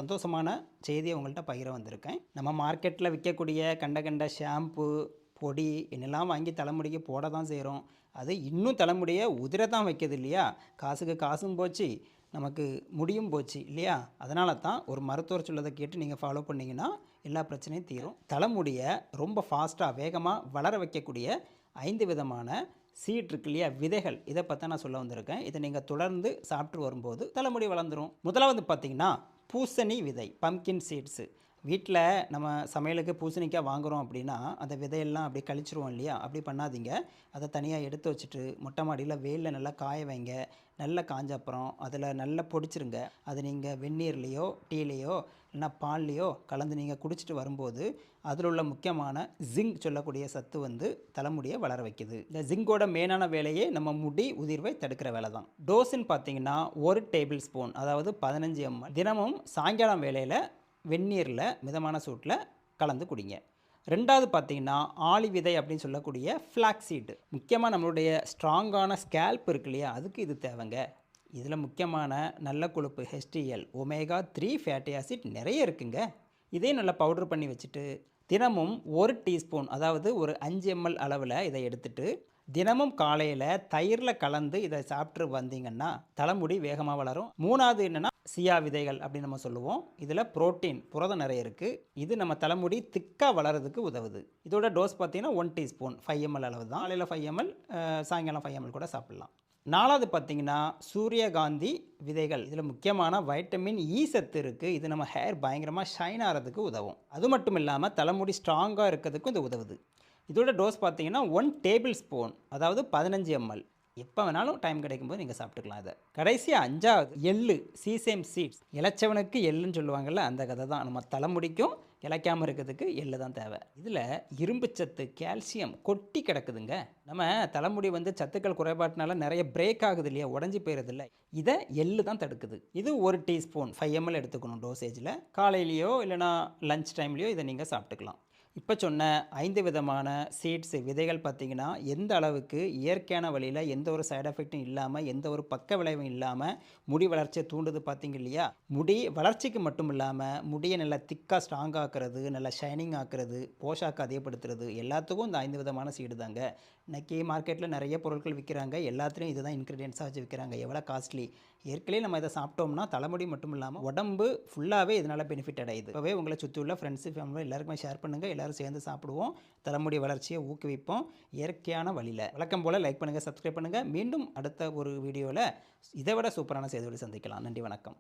சந்தோஷமான செய்தியை உங்கள்கிட்ட பகிர வந்திருக்கேன். நம்ம மார்க்கெட்டில் விற்கக்கூடிய கண்ட ஷாம்பு, பொடி என்னெல்லாம் வாங்கி தலைமுடிக்கு போட தான் செய்கிறோம். அது இன்னும் தலைமுடியை உதிர தான் வைக்கிது இல்லையா? காசுக்கு காசும் போச்சு, நமக்கு முடியும் போச்சு இல்லையா? அதனால தான் ஒரு மருத்துவர் சொல்லதை கேட்டு நீங்கள் ஃபாலோ பண்ணிங்கன்னா எல்லா பிரச்சனையும் தீரும். தலைமுடியை ரொம்ப ஃபாஸ்ட்டாக வேகமாக வளர வைக்கக்கூடிய 5 விதமான சீட் இருக்கு இல்லையா, விதைகள், இதை பற்றி நான் சொல்ல வந்திருக்கேன். இதை நீங்கள் தொடர்ந்து சாப்பிட்டு வரும்போது தலைமுடி வளர்ந்துடும். முதலாவது பார்த்தீங்கன்னா பூசணி விதை, பம்கின் சீட்ஸு. வீட்டில் நம்ம சமையலுக்கு பூசணிக்காய் வாங்குகிறோம் அப்படின்னா அந்த விதையெல்லாம் அப்படி கழிச்சிருவோம் இல்லையா? அப்படி பண்ணாதீங்க. அதை தனியாக எடுத்து வச்சுட்டு மொட்டை மாடியில் வெயிலில் நல்லா காய வைங்க. நல்லா காஞ்ச அப்புறம் அதில் நல்லா பொடிச்சிருங்க. அது நீங்கள் வெந்நீர்லேயோ டீலேயோ இல்லைனா பால்லையோ கலந்து நீங்கள் குடிச்சிட்டு வரும்போது அதில் உள்ள முக்கியமான ஜிங்க் சொல்லக்கூடிய சத்து வந்து தலைமுடியை வளர வைக்குது. இந்த ஜிங்கோட மெயினான வேலையே நம்ம முடி உதிர்வை தடுக்கிற வேலை தான். டோஸுன்னு பார்த்தீங்கன்னா 1 டேபிள் ஸ்பூன், அதாவது 15 ml தினமும் சாயங்காலம் வேளையில் வெந்நீரில் மிதமான சூட்டில் கலந்து குடிங்க. ரெண்டாவது பார்த்தீங்கன்னா ஆளி விதை அப்படின்னு சொல்லக்கூடிய ஃப்ளாக்ஸீடு. முக்கியமாக நம்மளுடைய ஸ்ட்ராங்கான ஸ்கேல்ப் இருக்கு இல்லையா, அதுக்கு இது தேவைங்க. இதில் முக்கியமான நல்ல கொழுப்பு HDL, omega-3 ஃபேட்டி ஆசிட் நிறைய இருக்குங்க. இதே நல்லா பவுடர் பண்ணி வச்சுட்டு தினமும் 1 டீஸ்பூன், அதாவது ஒரு 5 ml அளவில் இதை எடுத்துட்டு தினமும் காலையில் தயிரில் கலந்து இதை சாப்பிட்டு வந்தீங்கன்னா தலைமுடி வேகமாக வளரும். மூணாவது என்னென்னா சியா விதைகள் அப்படின்னு நம்ம சொல்லுவோம். இதில் புரதம் நிறைய இருக்குது. இது நம்ம தலைமுடி திக்காக வளர்கிறதுக்கு உதவுது. இதோட டோஸ் பார்த்தீங்கன்னா 1 டீஸ்பூன், 5 ml அளவு தான். காலையில் 5 ml, சாயங்காலம் 5 ml கூட சாப்பிட்லாம். நாலாவது பார்த்தீங்கன்னா சூரியகாந்தி விதைகள். இதில் முக்கியமான வைட்டமின் இ சத்து இருக்குது. இது நம்ம ஹேர் பயங்கரமாக ஷைன் ஆகிறதுக்கு உதவும். அது மட்டும் இல்லாமல் தலைமுடி ஸ்ட்ராங்காக இருக்கிறதுக்கும் இது உதவுது. இதோட டோஸ் பார்த்தீங்கன்னா 1 டேபிள் ஸ்பூன், அதாவது 15 ml. எப்போ வேணாலும் டைம் கிடைக்கும்போது நீங்கள் சாப்பிட்டுக்கலாம். இதை கடைசியாக அஞ்சாவது எள்ளு, சீசேம் சீட்ஸ். இளைச்சவனுக்கு எள்ளுன்னு சொல்லுவாங்கள்ல, அந்த கதை தான். நம்ம தலைமுடிக்கும் இளைக்காமல் இருக்கிறதுக்கு எள்ளு தான் தேவை. இதில் இரும்பு சத்து, கால்சியம் கொட்டி கிடக்குதுங்க. நம்ம தலைமுடி வந்து சத்துக்கள் குறைபாட்டினால நிறைய பிரேக் ஆகுது இல்லையா, உடஞ்சி போயிடுது இல்லை, இதை எள்ளு தான் தடுக்குது. இது 1 டீஸ்பூன் 5 ml எடுத்துக்கணும் டோசேஜில். காலையிலையோ இல்லைனா லஞ்ச் டைம்லேயோ இதை நீங்கள் சாப்பிட்டுக்கலாம். இப்போ சொன்ன 5 விதமான சீட்ஸு விதைகள் பார்த்திங்கன்னா எந்த அளவுக்கு இயற்கையான வழியில் எந்த ஒரு சைடு எஃபெக்டும் இல்லாமல் எந்த ஒரு பக்க விளைவும் இல்லாமல் முடி வளர்ச்சியை தூண்டுது பார்த்திங்க இல்லையா? முடி வளர்ச்சிக்கு மட்டும் இல்லாமல் முடியை நல்லா திக்காக ஸ்ட்ராங் ஆக்குறது, நல்லா ஷைனிங் ஆக்குறது, போஷாக்கு அதிகப்படுத்துறது, எல்லாத்துக்கும் இந்த 5 விதமான சீடு தாங்க. இன்றைக்கி மார்க்கெட்டில் நிறைய பொருட்கள் விற்கிறாங்க. எல்லாத்துலேயும் இதுதான் இன்க்ரீடியன்ஸாக வச்சு விற்கிறாங்க. எவ்வளோ காஸ்ட்லி! ஏற்கனவே நம்ம இதை சாப்பிட்டோம்னா தலைமுடி மட்டும் இல்லாமல் உடம்பு ஃபுல்லாகவே இதனால் பெனிஃபிட் அடையுது. இப்போவே உங்களை சுற்றி உள்ள ஃப்ரெண்ட்ஸு, ஃபேமிலி எல்லாருக்குமே ஷேர் பண்ணுங்கள். எல்லோரும் சேர்ந்து சாப்பிடுவோம். தலைமுடி வளர்ச்சியை ஊக்குவிப்போம் இயற்கையான வழியில். வழக்கம் போல் லைக் பண்ணுங்கள், சப்ஸ்கிரைப் பண்ணுங்கள். மீண்டும் அடுத்த ஒரு வீடியோவில் இதை விட சூப்பரான செய்தியோடு சந்திக்கலாம். நன்றி, வணக்கம்.